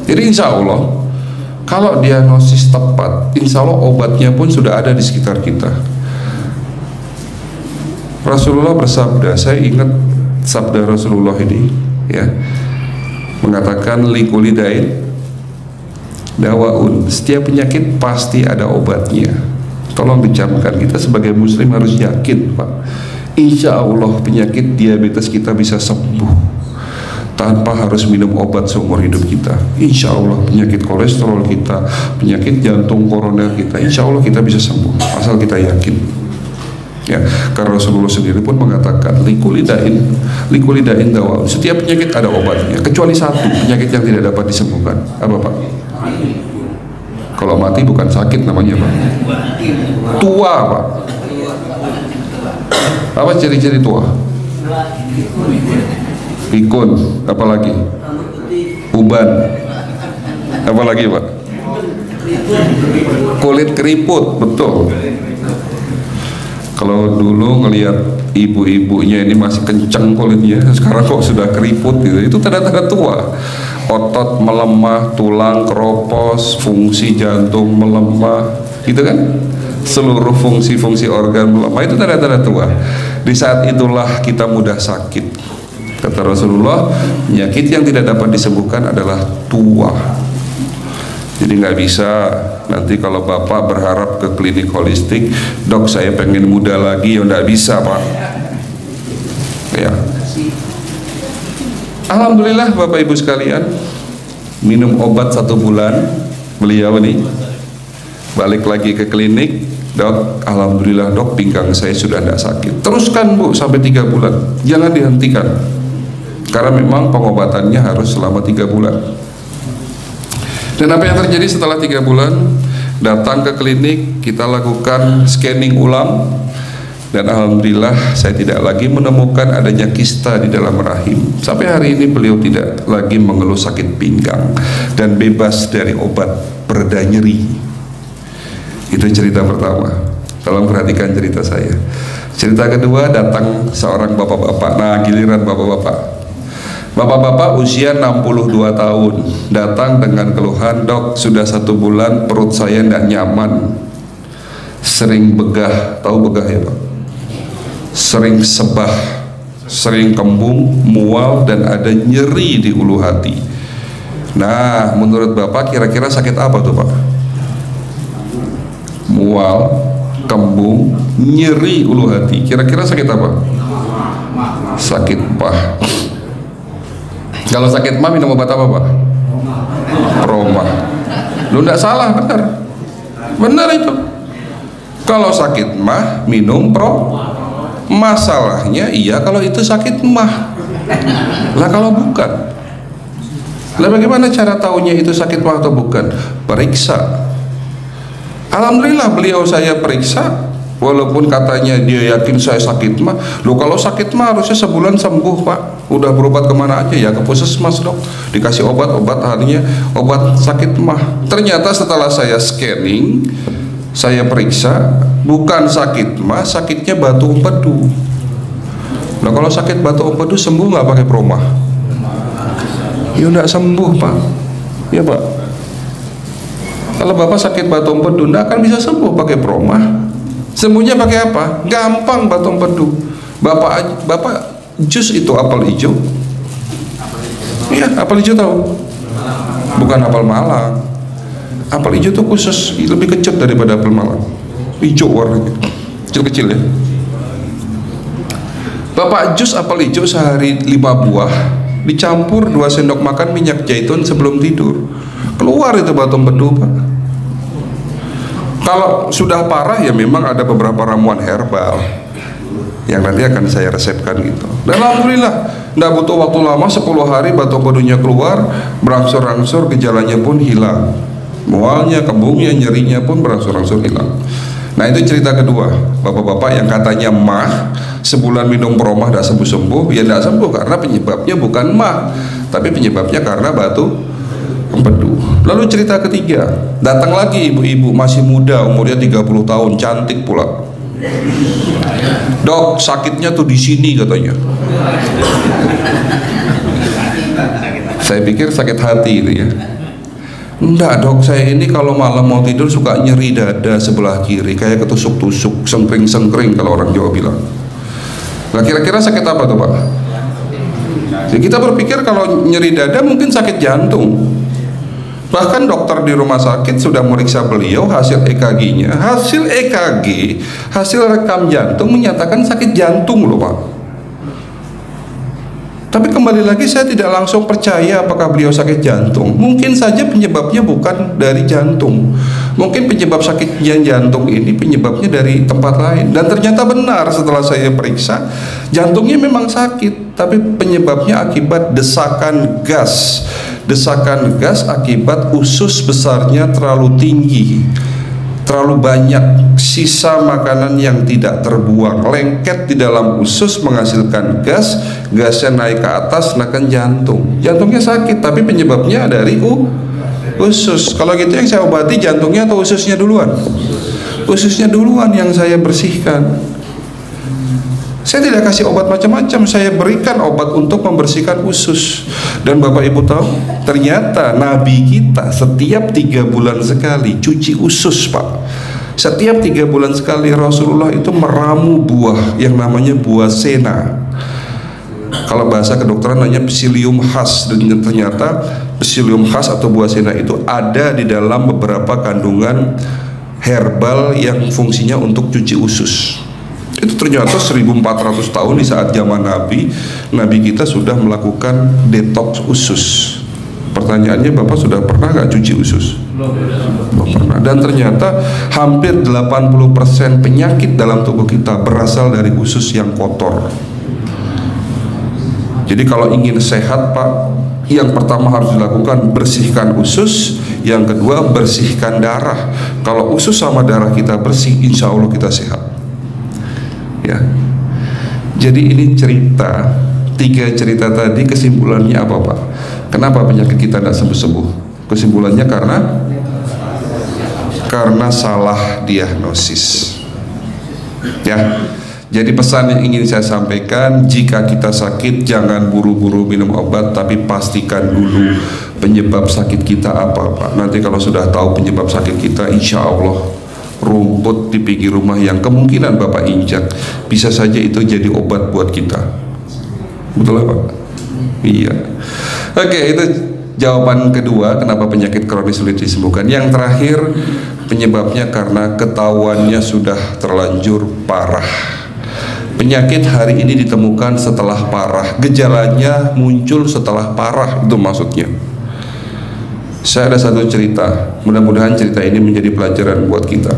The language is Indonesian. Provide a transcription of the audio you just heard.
Jadi insya Allah kalau diagnosis tepat, insya Allah obatnya pun sudah ada di sekitar kita. Rasulullah bersabda, saya ingat sabda Rasulullah ini, ya, mengatakan likulidain dawaun, setiap penyakit pasti ada obatnya. Tolong dicamkan, kita sebagai muslim harus yakin, Pak, insya Allah penyakit diabetes kita bisa sembuh tanpa harus minum obat seumur hidup kita. Insya Allah penyakit kolesterol kita, penyakit jantung koroner kita, insya Allah kita bisa sembuh asal kita yakin, ya. Karena Rasulullah sendiri pun mengatakan likulidain dawa, setiap penyakit ada obatnya kecuali satu penyakit yang tidak dapat disembuhkan. Apa, Pak? Kalau mati bukan sakit namanya, Pak, tua, Pak. Apa ciri-ciri tua? Pikun, apalagi uban, apalagi, Pak? Kulit keriput, betul. Kalau dulu ngelihat ibu-ibunya ini masih kencang kulitnya, sekarang kok sudah keriput gitu, itu tanda-tanda tua. Otot melemah, tulang keropos, fungsi jantung melemah, gitu kan? Seluruh fungsi-fungsi organ melemah, itu tanda-tanda tua. Di saat itulah kita mudah sakit. Kata Rasulullah, penyakit yang tidak dapat disembuhkan adalah tua. Jadi nggak bisa nanti kalau Bapak berharap ke klinik holistik, dok saya pengen muda lagi, ya nggak bisa, Pak. Ya. Alhamdulillah Bapak Ibu sekalian, minum obat 1 bulan, beliau nih balik lagi ke klinik, dok, alhamdulillah dok, pinggang saya sudah tidak sakit. Teruskan Bu sampai 3 bulan, jangan dihentikan. Karena memang pengobatannya harus selama 3 bulan. Dan apa yang terjadi setelah 3 bulan? Datang ke klinik, kita lakukan scanning ulang, dan alhamdulillah saya tidak lagi menemukan adanya kista di dalam rahim. Sampai hari ini beliau tidak lagi mengeluh sakit pinggang dan bebas dari obat pereda nyeri. Itu cerita pertama. Tolong perhatikan cerita saya. Cerita kedua, datang seorang bapak-bapak. Nah, giliran bapak-bapak. Bapak-bapak usia 62 tahun datang dengan keluhan, dok sudah 1 bulan perut saya tidak nyaman, sering begah, tahu begah ya Pak? Sering sebah, sering kembung, mual, dan ada nyeri di ulu hati. Nah, menurut Bapak kira-kira sakit apa tuh Pak? Mual, kembung, nyeri ulu hati, kira-kira sakit apa? Sakit pah. Kalau sakit mah minum obat apa Pak? Proma. Lu enggak salah, benar. Benar itu. Kalau sakit mah minum masalahnya iya kalau itu sakit mah. Lah kalau bukan, lah bagaimana cara taunya itu sakit mah atau bukan? Periksa. Alhamdulillah beliau saya periksa, walaupun katanya dia yakin saya sakit mah. Loh kalau sakit mah harusnya sebulan sembuh Pak. Udah berobat kemana aja ya, ke puskesmas dok, dikasih obat harinya obat sakit mah. Ternyata setelah saya scanning, saya periksa, bukan sakit mah, sakitnya batu empedu. Nah kalau sakit batu empedu sembuh nggak pakai promah? Ya nggak sembuh Pak. Ya Pak. Kalau Bapak sakit batu empedu nggak akan bisa sembuh pakai promah. Sembuhnya pakai apa? Gampang batu empedu. Bapak jus itu apel hijau. Iya, apel hijau tahu? Bukan apel Malang. Apel hijau itu khusus, lebih kecut daripada apel Malang. Hijau warnanya, kecil-kecil ya. Bapak jus apel hijau sehari 5 buah, dicampur 2 sendok makan minyak zaitun sebelum tidur. Keluar itu batu empedu Pak. Kalau sudah parah ya memang ada beberapa ramuan herbal yang nanti akan saya resepkan gitu. Dan alhamdulillah tidak butuh waktu lama, 10 hari batu empedunya keluar, berangsur-angsur gejalanya pun hilang, mualnya, kembungnya, nyerinya pun berangsur-angsur hilang. Nah itu cerita kedua. Bapak-bapak yang katanya mah, sebulan minum promah tidak sembuh-sembuh, ya tidak sembuh karena penyebabnya bukan mah, tapi penyebabnya karena batu empedu. Lalu cerita ketiga, datang lagi ibu-ibu masih muda, umurnya 30 tahun, cantik pula. Dok, sakitnya tuh di sini katanya. Saya pikir sakit hati itu ya. Enggak dok, saya ini kalau malam mau tidur suka nyeri dada sebelah kiri, kayak ketusuk-tusuk, sengkring-sengkring kalau orang Jawa bilang. Nah kira-kira sakit apa tuh Pak? Jadi kita berpikir kalau nyeri dada mungkin sakit jantung. Bahkan dokter di rumah sakit sudah meriksa beliau, hasil EKG-nya, hasil EKG, hasil rekam jantung menyatakan sakit jantung loh Pak. Tapi kembali lagi saya tidak langsung percaya apakah beliau sakit jantung. Mungkin saja penyebabnya bukan dari jantung. Mungkin penyebab sakit jantung ini penyebabnya dari tempat lain. Dan ternyata benar setelah saya periksa, jantungnya memang sakit, tapi penyebabnya akibat desakan gas. Desakan gas akibat usus besarnya terlalu tinggi, terlalu banyak sisa makanan yang tidak terbuang, lengket di dalam usus menghasilkan gas, gasnya naik ke atas menekan jantung, jantungnya sakit, tapi penyebabnya dari usus. Kalau gitu yang saya obati jantungnya atau ususnya duluan? Ususnya duluan yang saya bersihkan. Saya tidak kasih obat macam-macam, saya berikan obat untuk membersihkan usus. Dan Bapak Ibu tahu, ternyata Nabi kita setiap 3 bulan sekali cuci usus Pak. Setiap 3 bulan sekali Rasulullah itu meramu buah yang namanya buah sena. Kalau bahasa kedokteran namanya psyllium khas. Dan ternyata psyllium khas atau buah sena itu ada di dalam beberapa kandungan herbal yang fungsinya untuk cuci usus. Itu ternyata 1400 tahun di saat zaman Nabi kita sudah melakukan detox usus. Pertanyaannya, Bapak sudah pernah nggak cuci usus? Belum pernah. Dan ternyata hampir 80% penyakit dalam tubuh kita berasal dari usus yang kotor. Jadi kalau ingin sehat Pak, yang pertama harus dilakukan bersihkan usus, yang kedua bersihkan darah. Kalau usus sama darah kita bersih, insya Allah kita sehat. Ya, jadi ini cerita, 3 cerita tadi kesimpulannya apa Pak? Kenapa penyakit kita tidak sembuh-sembuh? Kesimpulannya karena salah diagnosis. Ya, jadi pesan yang ingin saya sampaikan, jika kita sakit jangan buru-buru minum obat, tapi pastikan dulu penyebab sakit kita apa Pak. Nanti kalau sudah tahu penyebab sakit kita, insya Allah rumput di pinggir rumah yang kemungkinan Bapak injak bisa saja itu jadi obat buat kita. Betul Pak? Iya. Oke, itu jawaban kedua kenapa penyakit kronis sulit disembuhkan. Yang terakhir, penyebabnya karena ketahuannya sudah terlanjur parah. Penyakit hari ini ditemukan setelah parah, gejalanya muncul setelah parah, itu maksudnya. Saya ada satu cerita, mudah-mudahan cerita ini menjadi pelajaran buat kita.